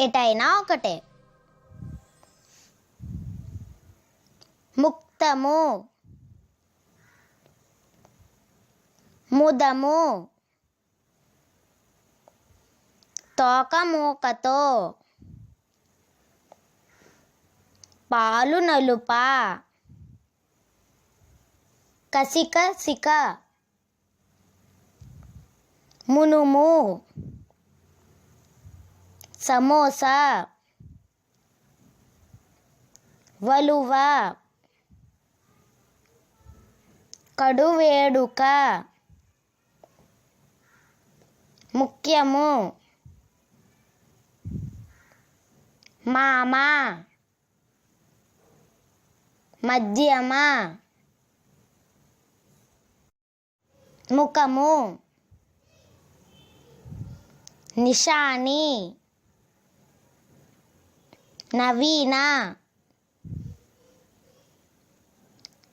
ఎటైనా ఒకటే. ముక్తము, ముదము, తోకమూకతో, పాలు నలుప, కసికసిక, మునుము, సమోసా, వలువ, కడువేడుక, ముఖ్యము, మామ, మధ్యమ, ముఖము, నిశాని, నవీన,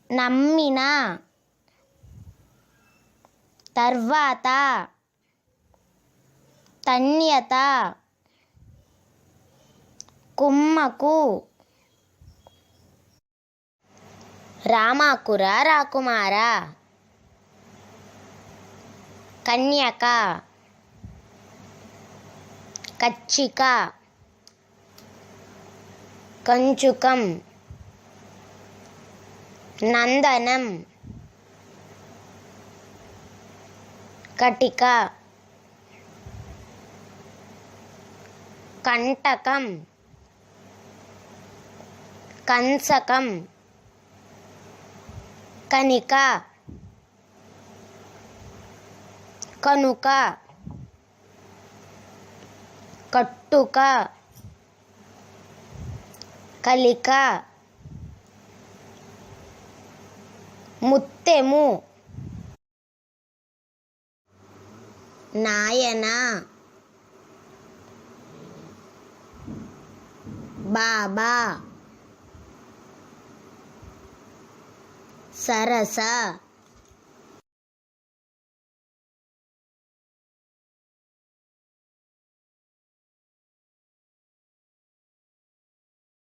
నమ్మిన, తర్వాత, తన్యత, కుమ్మకు, రామాకుర రాకుమార, కన్యక, కచ్చిక, కంచుకం, నందనం, కటిక, కంటకం, కంసకం, కనిక, కనుక, కట్టుక, కలిక, ముత్తెము, నాయన, బాబా, సరస.